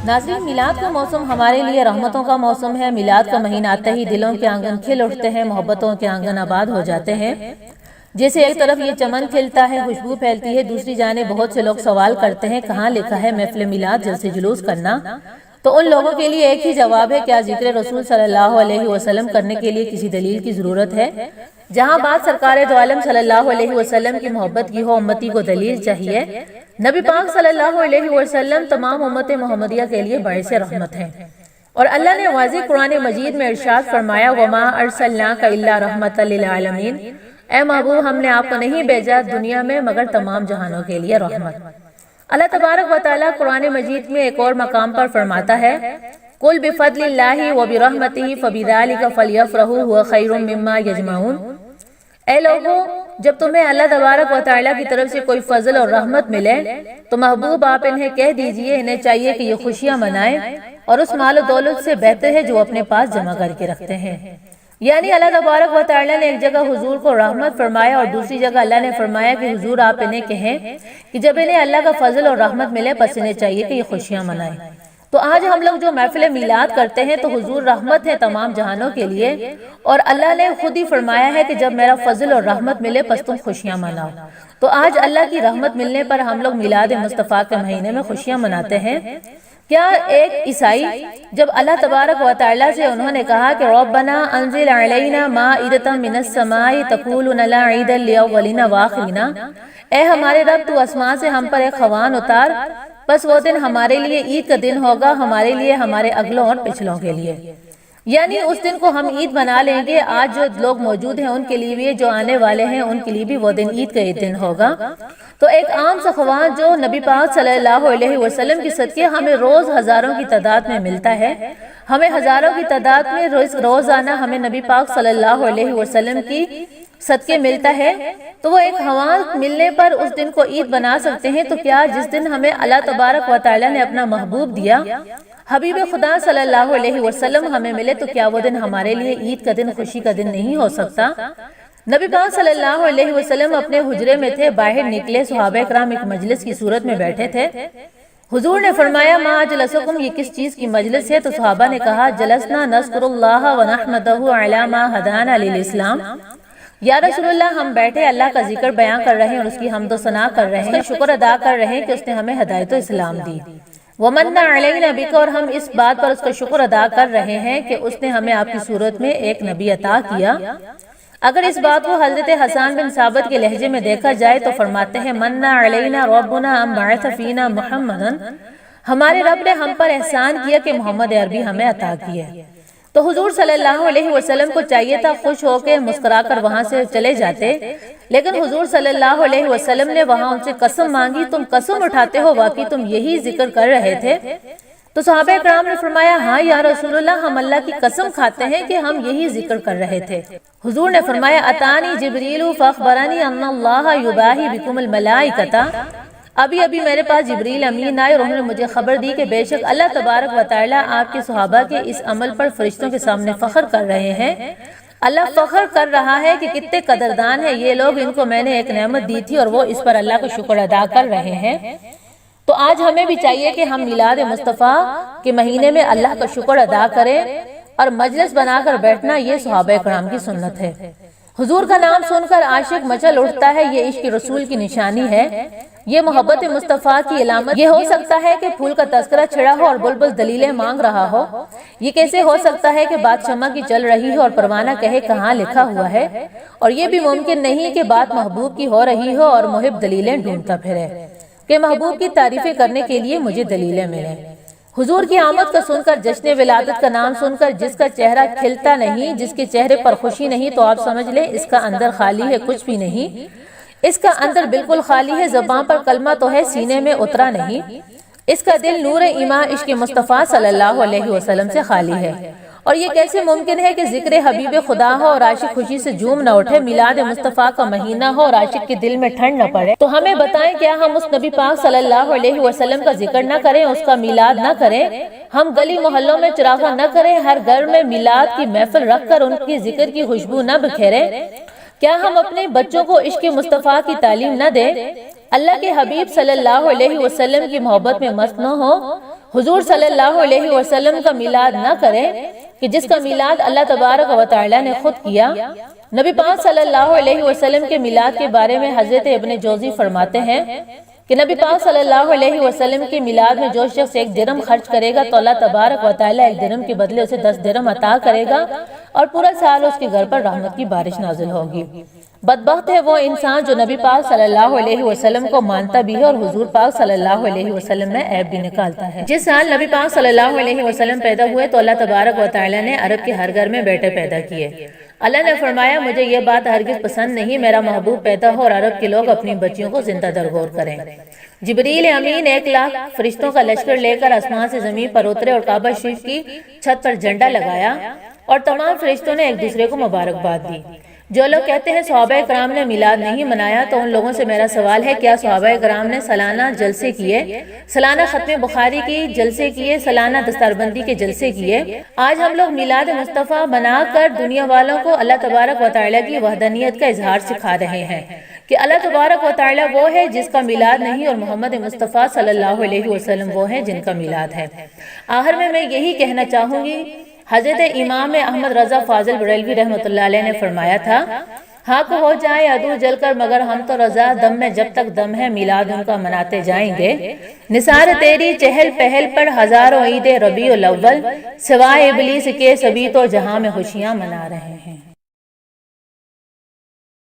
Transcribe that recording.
ناظرین، میلاد کا موسم ہمارے لیے رحمتوں کا موسم ہے۔ میلاد کا مہینہ آتے ہی دلوں کے آنگن کھل اٹھتے ہیں، محبتوں کے آنگن آباد ہو جاتے ہیں۔ جیسے ایک طرف یہ چمن کھلتا ہے، خوشبو پھیلتی ہے، دوسری جانب بہت سے لوگ سوال کرتے ہیں کہاں لکھا ہے محفل میلاد جلسے جلوس کرنا؟ تو ان لوگوں کے لیے ایک ہی جواب ہے، کیا ذکر رسول صلی اللہ علیہ وسلم کرنے کے لیے کسی دلیل کی ضرورت ہے؟ جہاں بات سرکار دو عالم صلی اللہ علیہ وسلم کی محبت کی ہو، امتی کو دلیل چاہیے۔ نبی پاک صلی اللہ علیہ وسلم تمام امت محمدیہ کے لیے باعث رحمت ہیں، اور اللہ نے واضح قرآن مجید میں ارشاد فرمایا وَمَا أَرْسَلْنَاكَ إِلَّا رَحْمَةً لِلْعَالَمِينَ، اے محبوب ہم نے آپ کو نہیں بھیجا دنیا میں مگر تمام جہانوں کے لیے رحمت۔ اللہ تبارک و تعالیٰ قرآن مجید میں ایک اور مقام پر فرماتا ہے قُلْ بِفَضْلِ اللَّهِ وَبِرَحْمَتِهِ فَبِذَلِكَ فَلْيَفْرَحُوا هُوَ خَيْرٌ مِّمَّا يَجْمَعُونَ۔ اے لوگو، جب تمہیں اللہ تبارک و تعالیٰ کی طرف سے کوئی فضل اور رحمت ملے تو محبوب آپ انہیں کہہ دیجئے انہیں چاہیے کہ یہ خوشیاں منائیں اور اس مال و دولت سے بہتر ہے جو اپنے پاس جمع کر کے رکھتے ہیں۔ یعنی اللہ تبارک و تعالیٰ نے ایک جگہ حضور کو رحمت فرمایا اور دوسری جگہ اللہ نے فرمایا کہ حضور آپ انہیں کہیں کہ جب انہیں اللہ کا فضل اور رحمت ملے پس انہیں چاہیے کہ یہ خوشیاں منائیں۔ تو آج ہم لوگ جو محفل میلاد کرتے ہیں تو حضور رحمت ہے تمام جہانوں کے لیے، اور اللہ نے خود ہی فرمایا ہے کہ جب میرا فضل اور رحمت ملے پس تم خوشیاں مناؤ۔ تو آج اللہ کی رحمت ملنے پر ہم لوگ میلاد مصطفیٰ کے مہینے میں خوشیاں مناتے ہیں۔ کیا ایک عیسائی جب اللہ تبارک و تعالیٰ سے انہوں نے کہا کہ ربنا انزل علینا مائدۃ من السماء تکون لنا عیدا لاولنا وآخرنا، اے ہمارے رب تو آسمان سے ہم پر ایک خوان اتار، بس وہ دن ہمارے لیے عید کا دن ہوگا، ہمارے لیے، ہمارے اگلوں اور پچھلوں کے لیے، یعنی اس دن کو ہم عید بنا لیں گے۔ آج جو لوگ موجود ہیں ان کے لیے بھی، جو آنے والے ہیں ان کے لیے بھی وہ دن عید کا دن ہوگا۔ تو ایک عام سا خوان جو نبی پاک صلی اللہ علیہ وسلم کی صدقے ہمیں روز ہزاروں کی تعداد میں ملتا ہے، ہمیں ہزاروں کی تعداد میں روزانہ ہمیں نبی پاک صلی اللہ علیہ وسلم کی صدقے ملتا ہے، تو وہ ایک خوان ملنے پر اس دن کو عید بنا سکتے ہیں۔ تو کیا جس دن ہمیں اللہ تبارک و تعالیٰ نے اپنا محبوب دیا، حبیب خدا صلی اللہ علیہ وسلم ہمیں ملے، تو کیا وہ دن ہمارے لیے عید کا دن، خوشی کا دن نہیں ہو سکتا؟ نبی پاک صلی اللہ علیہ وسلم اپنے حجرے میں تھے، باہر نکلے، صحابہ کرام ایک مجلس کی صورت میں بیٹھے تھے۔ حضور نے فرمایا ما اجلسکم، یہ کس چیز کی مجلس ہے؟ تو صحابہ نے کہا جلسنا نذکر اللہ ونحمدہ علی ما ہدانا للاسلام، یا رسول اللہ ہم بیٹھے اللہ کا ذکر بیان کر رہے ہیں اور اس کی حمد و ثنا کر رہے ہیں، شکر ادا کر رہے ہیں کہ اس نے ہمیں ہدایت و اسلام دی، ومن علینا بک، اور ہم اس بات پر اس کا شکر ادا کر رہے ہیں کہ اس نے ہمیں آپ کی صورت میں ایک نبی عطا کیا۔ اگر اس بات کو حضرت حسان بن ثابت کے لہجے میں دیکھا جائے تو فرماتے ہیں من علینا ربنا ام بعث فینا محمدا، ہمارے رب نے ہم پر احسان کیا کہ محمد عربی ہمیں عطا کیے۔ تو حضور صلی اللہ علیہ وسلم کو چاہیے تھا خوش ہو کے مسکرا کر وہاں سے چلے جاتے، لیکن حضور صلی اللہ علیہ وسلم نے وہاں ان سے قسم مانگی، تم قسم اٹھاتے ہو واقعی تم یہی ذکر کر رہے تھے؟ تو صحابہ کرام نے فرمایا ہاں یا رسول اللہ ہم اللہ کی قسم کھاتے ہیں کہ ہم یہی ذکر کر رہے تھے۔ حضور نے فرمایا اتانی جبریل فاخبرنی ان اللہ یباہی بکم الملائکۃ، ابھی میرے پاس جبریل امین آئے اور انہوں نے مجھے خبر دی کہ بے شک اللہ تبارک و تعالیٰ آپ کے صحابہ کے اس عمل پر فرشتوں کے سامنے فخر کر رہے ہیں۔ اللہ فخر کر رہا ہے کہ کتنے قدردان ہیں یہ لوگ، ان کو میں نے ایک نعمت دی تھی اور وہ اس پر اللہ کا شکر ادا کر رہے ہیں۔ تو آج ہمیں بھی چاہیے کہ ہم میلاد مصطفیٰ کے مہینے میں اللہ کا شکر ادا کریں، اور مجلس بنا کر بیٹھنا یہ صحابہ کرام کی سنت ہے۔ حضور کا نام سن کر عاشق مچل اٹھتا ہے، یہ عشق رسول کی نشانی ہے، یہ محبت مصطفیٰ کی علامت۔ یہ ہو سکتا ہے کہ پھول کا تذکرہ چھڑا ہو اور بلبل دلیلیں مانگ رہا ہو، یہ کیسے ہو سکتا ہے کہ بات شمع کی چل رہی ہے اور پروانہ کہے کہاں لکھا ہوا ہے، اور یہ بھی ممکن نہیں کہ بات محبوب کی ہو رہی ہو اور محب دلیلیں ڈھونڈتا پھرے کہ محبوب کی تعریفیں کرنے کے لیے مجھے دلیلیں ملیں۔ حضور کی آمد کا سن کر، جشن ولادت کا نام سن کر جس کا چہرہ کھلتا نہیں، جس کے چہرے پر خوشی نہیں، تو آپ سمجھ لیں اس کا اندر خالی ہے، کچھ بھی نہیں، اس کا اندر بالکل خالی ہے، زبان پر کلمہ تو ہے سینے میں اترا نہیں، اس کا دل نور ایمان عشق مصطفیٰ صلی اللہ علیہ وسلم سے خالی ہے۔ اور یہ کیسے ممکن ہے کہ ذکر حبیب خدا ہو اور عاشق خوشی سے جھوم نہ اٹھے، میلاد مصطفیٰ کا مہینہ ہو اور عاشق کے دل میں ٹھنڈ نہ پڑے؟ تو ہمیں بتائیں کیا ہم اس نبی پاک صلی اللہ علیہ وسلم کا ذکر نہ کریں، اس کا میلاد نہ کریں، ہم گلی محلوں میں چراغاں نہ کریں، ہر گھر میں میلاد کی محفل رکھ کر ان کی ذکر کی خوشبو نہ بکھیریں؟ کیا ہم اپنے بچوں کو عشق مصطفیٰ کی تعلیم نہ دیں؟ اللہ کے حبیب صلی اللہ علیہ وسلم کی محبت میں مست نہ ہو، حضور صلی اللہ علیہ وسلم کا میلاد نہ کریں کہ جس کا میلاد اللہ تبارک و تعالی نے خود کیا۔ نبی پاک صلی اللہ علیہ وسلم کے میلاد کے بارے میں حضرت ابن جوزی فرماتے ہیں کہ نبی پاک صلی اللہ علیہ وسلم کے میلاد میں جو شخص 1 درہم خرچ کرے گا تو اللہ تبارک و تعالی 1 درہم کے بدلے اسے 10 درہم عطا کرے گا اور پورا سال اس کے گھر پر رحمت کی بارش نازل ہوگی۔ بدبخت ہے وہ انسان جو نبی پاک صلی اللہ علیہ وسلم کو مانتا بھی ہے اور حضور پاک صلی اللہ علیہ وسلم میں عیب بھی نکالتا ہے۔ جس سال نبی پاک صلی اللہ علیہ وسلم پیدا ہوئے تو اللہ تبارک و تعالی نے عرب کے ہر گھر میں بیٹے پیدا کیے۔ اللہ نے فرمایا مجھے یہ بات ہرگز پسند نہیں میرا محبوب پیدا ہو اور عرب کے لوگ اپنی بچیوں کو زندہ درگور کریں۔ جبریل امین 1 لاکھ فرشتوں کا لشکر لے کر آسمان سے زمین پر اترے اور کعبہ شریف کی چھت پر جھنڈا لگایا اور تمام فرشتوں نے ایک دوسرے کو مبارکباد دی۔ جو لوگ کہتے ہیں صحابہ کرام نے میلاد نہیں منایا تو ان لوگوں سے میرا سوال ہے کیا صحابہ کرام نے سالانہ جلسے کیے، سالانہ ختم بخاری کی جلسے کیے، سالانہ دستاربندی کے جلسے کیے؟ آج ہم لوگ میلاد مصطفیٰ بنا کر دنیا والوں کو اللہ تبارک و تعالیٰ کی وحدانیت کا اظہار سکھا رہے ہیں کہ اللہ تبارک و تعالیٰ وہ ہے جس کا میلاد نہیں اور محمد مصطفیٰ صلی اللہ علیہ وسلم وہ ہے جن کا میلاد ہے۔ آخر میں یہی کہنا چاہوں گی، حضرت امام احمد رضا فاضل بریلوی رحمۃ اللہ علیہ نے فرمایا تھا حق ہو جائے عدو جل کر مگر ہم تو رضا دم میں جب تک دم ہے میلاد ان کا مناتے جائیں گے۔ نثار تیری چہل پہل پر ہزاروں عید ربیع الاول سوائے ابلیس کے سبھی تو جہاں میں خوشیاں منا رہے ہیں۔